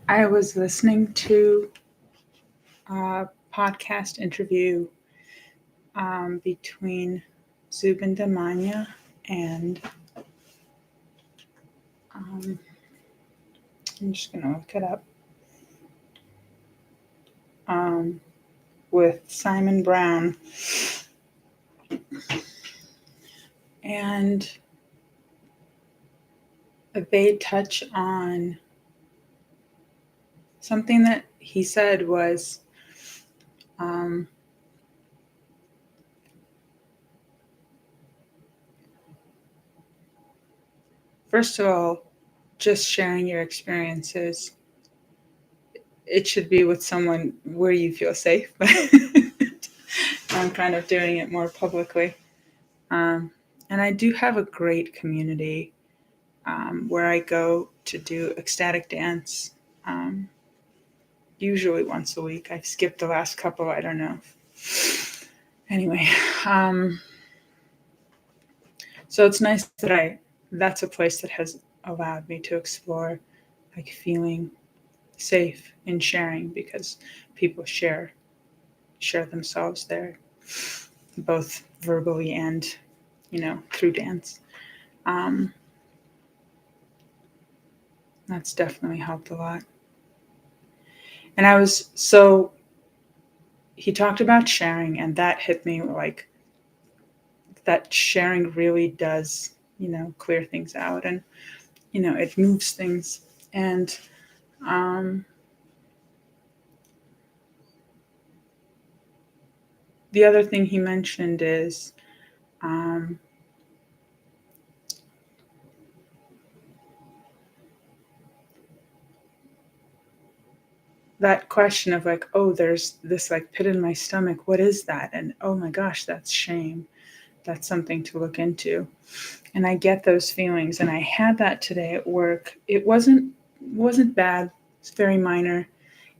I was listening to a podcast interview between Zubin Damania and I'm just going to look it up, with Simon Brown. And they touch on something that he said was first of all, just sharing your experiences. It should be with someone where you feel safe. I'm kind of doing it more publicly. And I do have a great community where I go to do ecstatic dance, usually once a week. I've skipped the last couple, I don't know. Anyway, so it's nice that that's a place that has allowed me to explore like feeling safe in sharing, because people share themselves there, both verbally and through dance. That's definitely helped a lot. And he talked about sharing, and that hit me like that sharing really does clear things out, and it moves things. And the other thing he mentioned is that question of like, oh, there's this like pit in my stomach. What is that? And oh my gosh, that's shame. That's something to look into. And I get those feelings. And I had that today at work. It wasn't bad. It's very minor.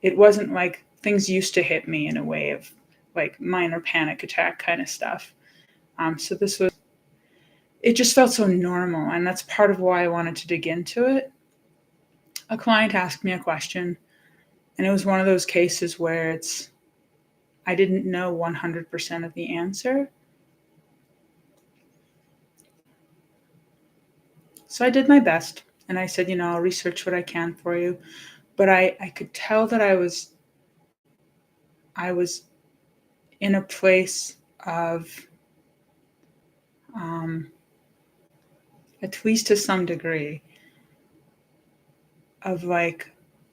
It wasn't like things used to hit me in a way of like minor panic attack kind of stuff. So it just felt so normal. And that's part of why I wanted to dig into it. A client asked me a question, and it was one of those cases where I didn't know 100% of the answer. So I did my best, and I said, I'll research what I can for you. But I could tell that I was in a place of, at least to some degree, of like,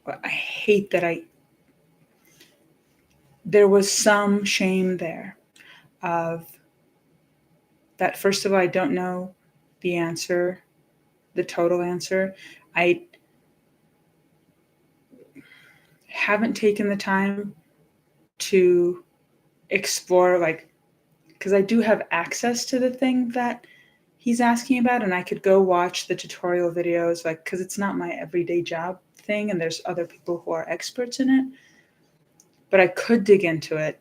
I hate that there was some shame there of that. First of all, I don't know the answer, the total answer. I haven't taken the time to explore, like, because I do have access to the thing that he's asking about, and I could go watch the tutorial videos, like, because it's not my everyday job thing, and there's other people who are experts in it. But I could dig into it,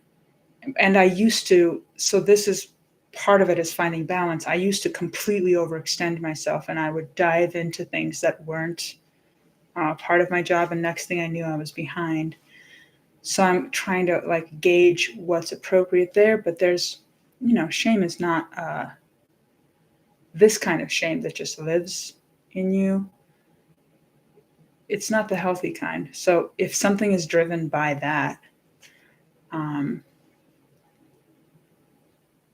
and I used to. So this is part of it, is finding balance. I used to completely overextend myself, and I would dive into things that weren't part of my job, and next thing I knew, I was behind. So I'm trying to like gauge what's appropriate there, but there's, shame is not this kind of shame that just lives in you. It's not the healthy kind. So if something is driven by that,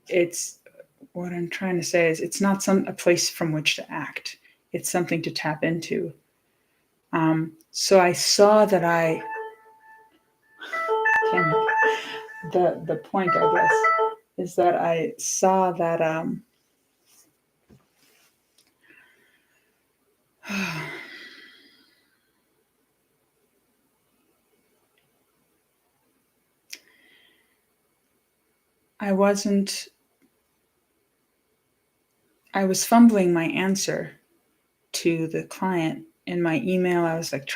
it's what I'm trying to say is it's not a place from which to act. It's something to tap into. So I saw that the point, I guess, is that I saw that I was fumbling my answer to the client in my email. I was like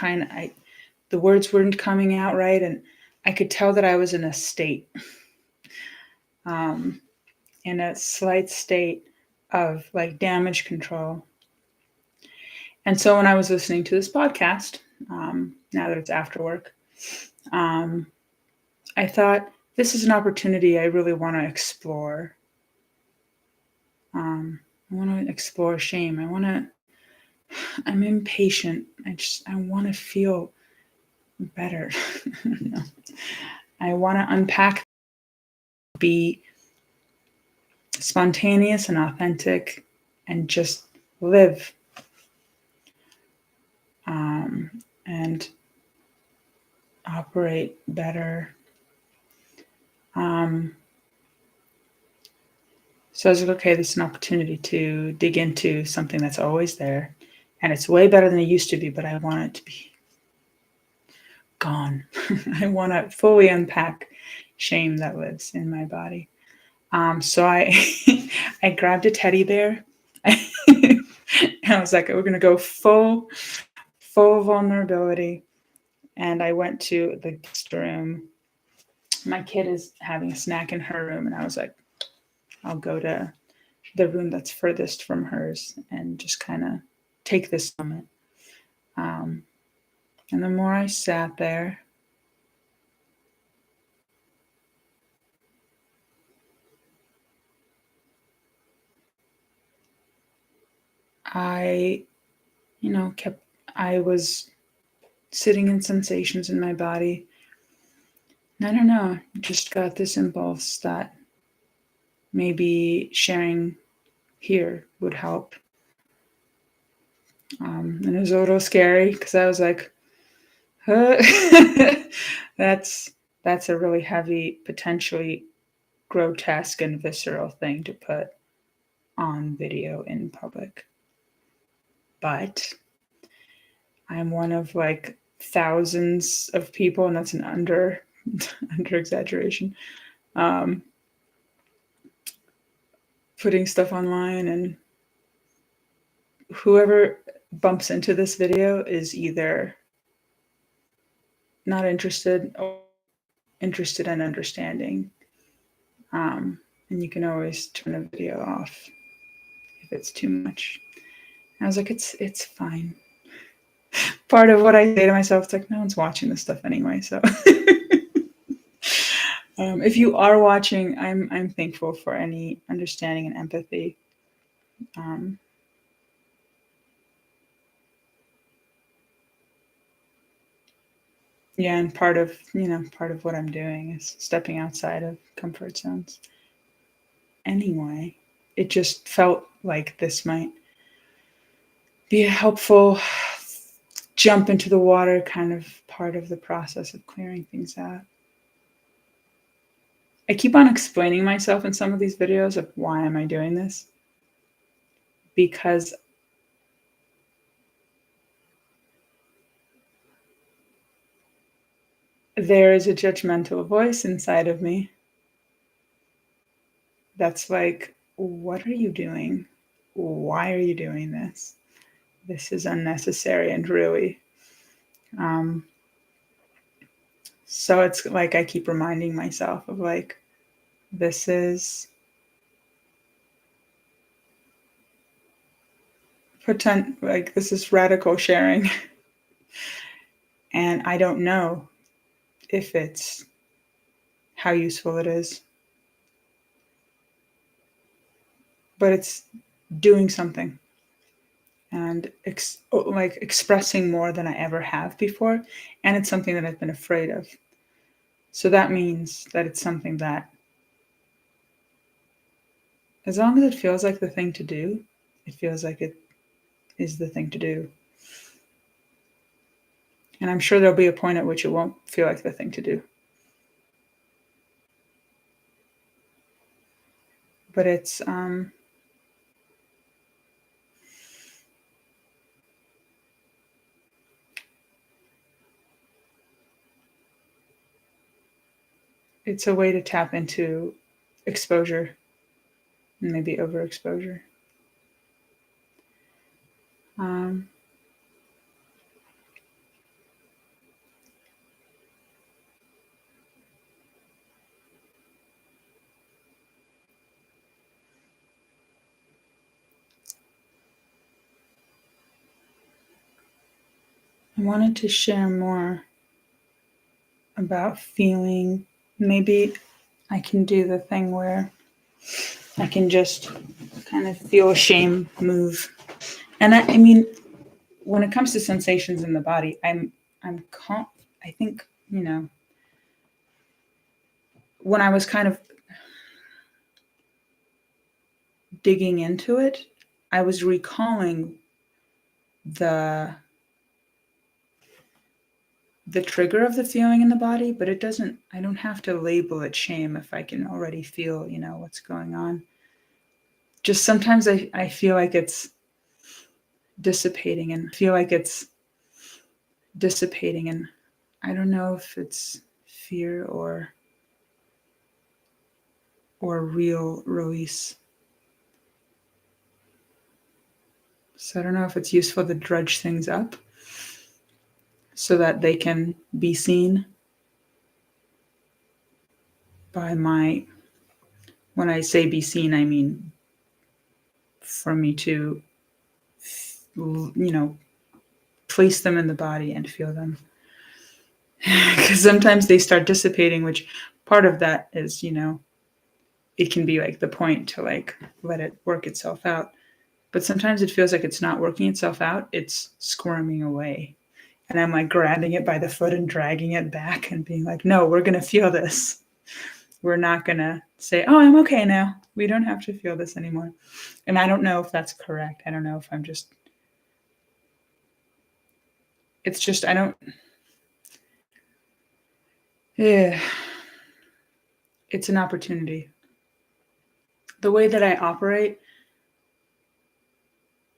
the words weren't coming out right, and I could tell that I was in a state, in a slight state of like damage control. And so when I was listening to this podcast, now that it's after work. Um, I thought this is an opportunity I really want to explore. I want to explore shame. I'm impatient. I want to feel better. No. I want to unpack, be spontaneous and authentic, and just live. And operate better. So I was like, okay, this is an opportunity to dig into something that's always there. And it's way better than it used to be, but I want it to be gone. I want to fully unpack shame that lives in my body. So I I grabbed a teddy bear. And I was like, we're gonna go full vulnerability. And I went to the guest room. My kid is having a snack in her room, and I was like, I'll go to the room that's furthest from hers and just kind of take this moment. And the more I sat there, I, I was sitting in sensations in my body. And I don't know, just got this impulse that maybe sharing here would help. And it was a little scary because I was like, huh? that's a really heavy, potentially grotesque and visceral thing to put on video in public. But I'm one of like thousands of people, and that's an under exaggeration, putting stuff online, and whoever bumps into this video is either not interested or interested in understanding. And you can always turn a video off if it's too much. And I was like, it's fine. Part of what I say to myself, it's like, no one's watching this stuff anyway. So if you are watching, I'm thankful for any understanding and empathy. Yeah, and part of what I'm doing is stepping outside of comfort zones. Anyway, it just felt like this might be a helpful jump into the water kind of part of the process of clearing things out. I keep on explaining myself in some of these videos of why am I doing this? Because there is a judgmental voice inside of me that's like, what are you doing? Why are you doing this? This is unnecessary and really. So it's like I keep reminding myself of like, this is this is radical sharing. And I don't know if it's how useful it is, but it's doing something and expressing more than I ever have before. And it's something that I've been afraid of. So that means that it's something that, as long as it feels like the thing to do, it feels like it is the thing to do. And I'm sure there'll be a point at which it won't feel like the thing to do. But it's it's a way to tap into exposure and maybe overexposure. Um, I wanted to share more about feeling. Maybe I can do the thing where I can just kind of feel shame move. And I mean, when it comes to sensations in the body, I think, when I was kind of digging into it, I was recalling the trigger of the feeling in the body, but I don't have to label it shame if I can already feel, what's going on. Just sometimes I feel like it's dissipating and I don't know if it's fear or real release. So I don't know if it's useful to drudge things up so that they can be seen by when I say be seen, I mean for me to, place them in the body and feel them. Because sometimes they start dissipating, which part of that is, it can be like the point to like let it work itself out. But sometimes it feels like it's not working itself out, it's squirming away. And I'm like grabbing it by the foot and dragging it back and being like, no, we're going to feel this. We're not going to say, oh, I'm okay now. We don't have to feel this anymore. And I don't know if that's correct. I don't know if I'm just, it's just, I don't, yeah, it's an opportunity. The way that I operate,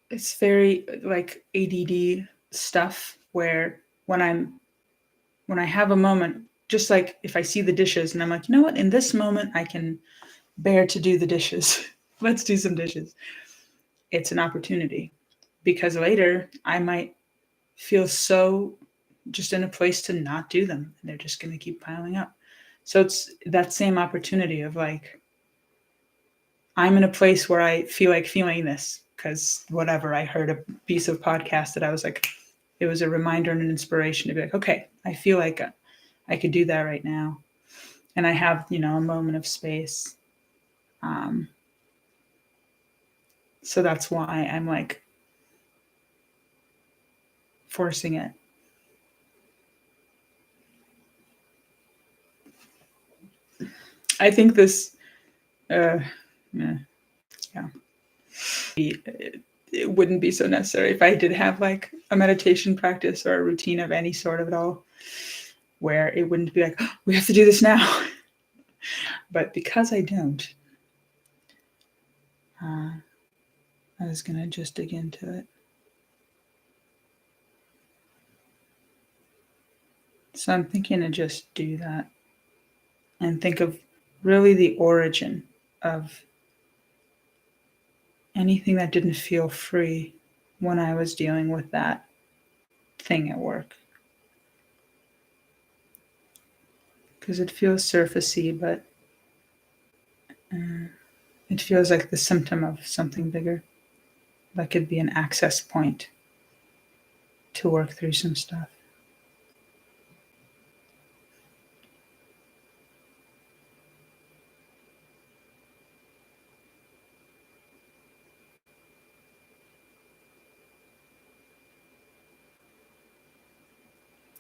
it's very like ADD stuff where when I have a moment, just like if I see the dishes and I'm like, you know what, in this moment I can bear to do the dishes. Let's do some dishes. It's an opportunity because later I might feel so just in a place to not do them. And they're just going to keep piling up. So it's that same opportunity of like, I'm in a place where I feel like feeling this because whatever, I heard a piece of podcast that I was like, it was a reminder and an inspiration to be like, okay, I feel like I could do that right now. And I have, a moment of space. So that's why I'm like forcing it. I think this, yeah, it wouldn't be so necessary if I did have like a meditation practice or a routine of any sort of it all, where it wouldn't be like, oh, we have to do this now. But because I don't, I was going to just dig into it. So I'm thinking to just do that and think of really the origin of anything that didn't feel free when I was dealing with that thing at work. Because it feels surfacey, but it feels like the symptom of something bigger. That could be an access point to work through some stuff.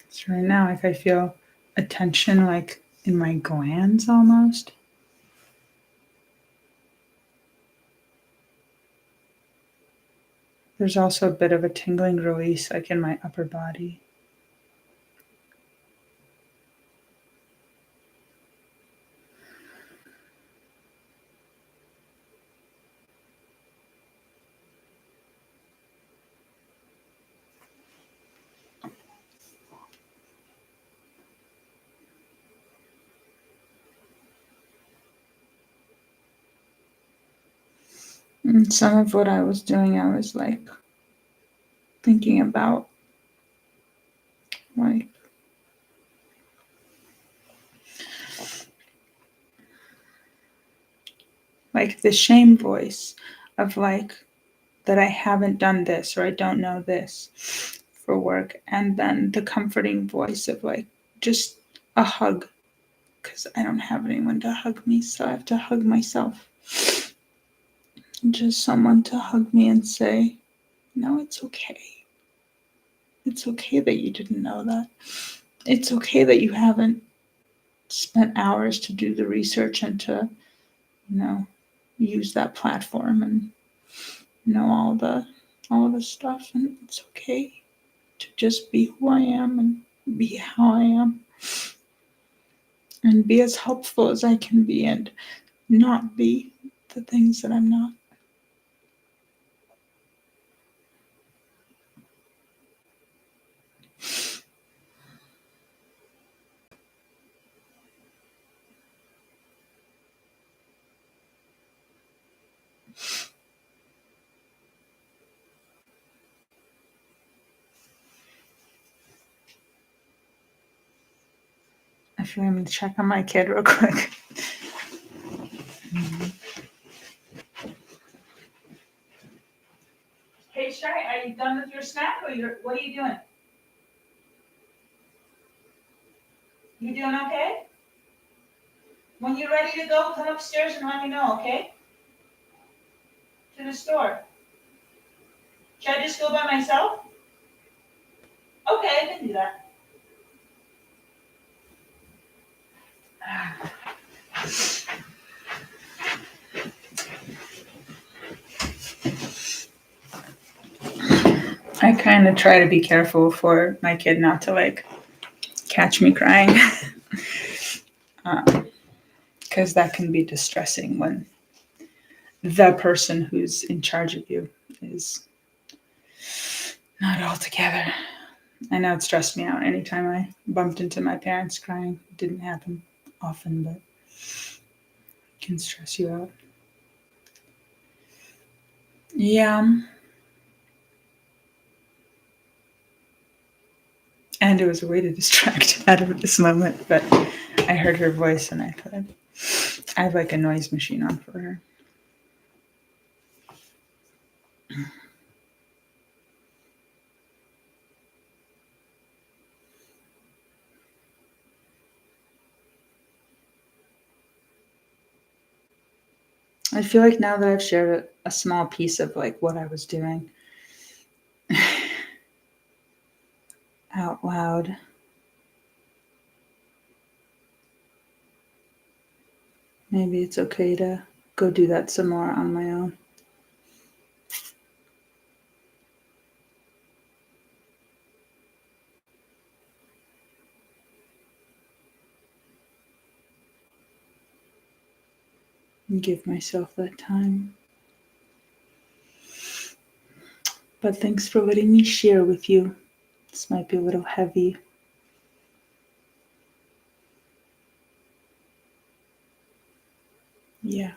So right now, like I feel a tension like in my glands almost. There's also a bit of a tingling release like in my upper body. And some of what I was doing, I was like thinking about like the shame voice of like that I haven't done this or I don't know this. for work, and then the comforting voice of like just a hug, because I don't have anyone to hug me, so I have to hug myself. Just someone to hug me and say, no, it's okay. It's okay that you didn't know that. It's okay that you haven't spent hours to do the research and to, use that platform and all the stuff. And it's okay to just be who I am and be how I am and be as helpful as I can be and not be the things that I'm not. I feel I'm going to check on my kid real quick. Hey, Shy, are you done with your snack or what are you doing? You doing okay? When you're ready to go, come upstairs and let me know, okay? To the store. Should I just go by myself? Okay, I can do that. I kind of try to be careful for my kid not to like catch me crying. Because that can be distressing when the person who's in charge of you is not all together. I know it stressed me out anytime I bumped into my parents crying. It didn't happen often, but it can stress you out. Yeah. And it was a way to distract out of this moment, but I heard her voice and I thought, I have like a noise machine on for her. I feel like now that I've shared a small piece of like what I was doing out loud, maybe it's okay to go do that some more on my own. And give myself that time. But thanks for letting me share with you. This might be a little heavy. Yeah.